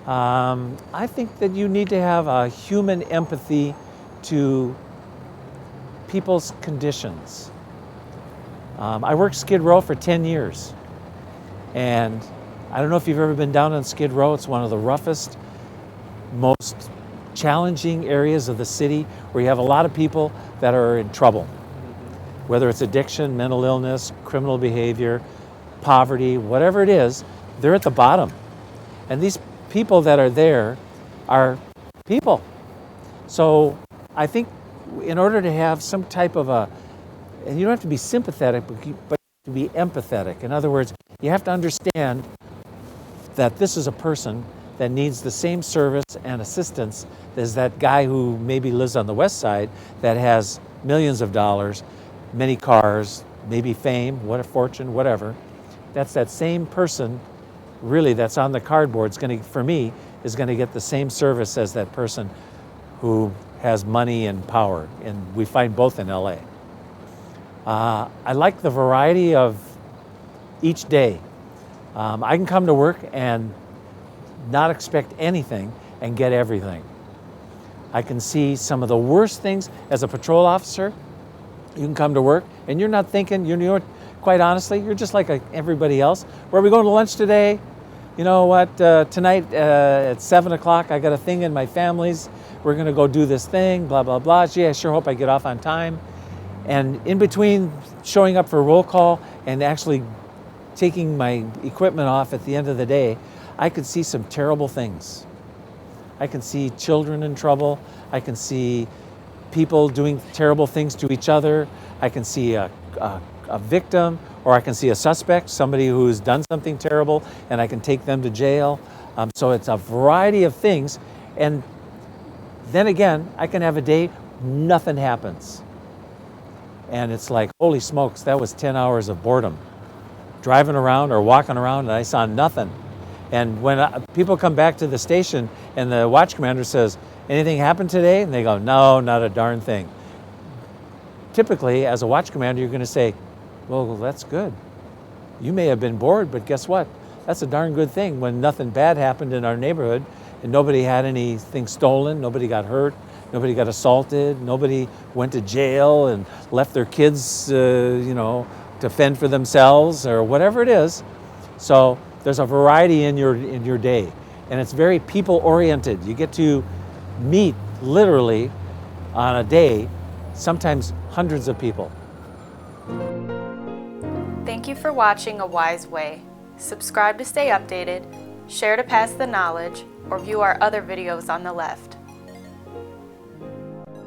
I think that you need to have a human empathy to people's conditions. I worked Skid Row for 10 years, and I don't know if you've ever been down on Skid Row. It's one of the roughest, most challenging areas of the city where you have a lot of people that are in trouble, whether it's addiction, mental illness, criminal behavior, poverty, whatever it is, they're at the bottom. And these people that are there are people. So I think in order to have some type of and you don't have to be sympathetic, but to be empathetic. In other words, you have to understand that this is a person that needs the same service and assistance as that guy who maybe lives on the west side that has millions of dollars, many cars, maybe fame, what a fortune, whatever. That's that same person, really, that's on the cardboard, for me, is going to get the same service as that person who has money and power. And we find both in LA. I like the variety of each day. I can come to work and not expect anything and get everything. I can see some of the worst things as a patrol officer. You can come to work and you're not thinking, you know, quite honestly, you're just like everybody else. Where are we going to lunch today? You know what, tonight at 7 o'clock, I got a thing in my family's. We're going to go do this thing, blah, blah, blah. Gee, I sure hope I get off on time. And in between showing up for roll call and actually taking my equipment off at the end of the day, I could see some terrible things. I can see children in trouble. I can see people doing terrible things to each other. I can see a victim, or I can see a suspect, somebody who's done something terrible, and I can take them to jail. So it's a variety of things. And then again, I can have a day, nothing happens. And it's like, holy smokes, that was 10 hours of boredom. Driving around or walking around and I saw nothing. And when people come back to the station and the watch commander says, anything happened today? And they go, no, not a darn thing. Typically, as a watch commander, you're going to say, well, that's good. You may have been bored, but guess what? That's a darn good thing when nothing bad happened in our neighborhood and nobody had anything stolen, nobody got hurt, nobody got assaulted, nobody went to jail and left their kids, to fend for themselves or whatever it is. So there's a variety in your day, and it's very people-oriented. You get to meet literally on a day, sometimes hundreds of people. Thank you for watching A Wise Way. Subscribe to stay updated, share to pass the knowledge, or view our other videos on the left.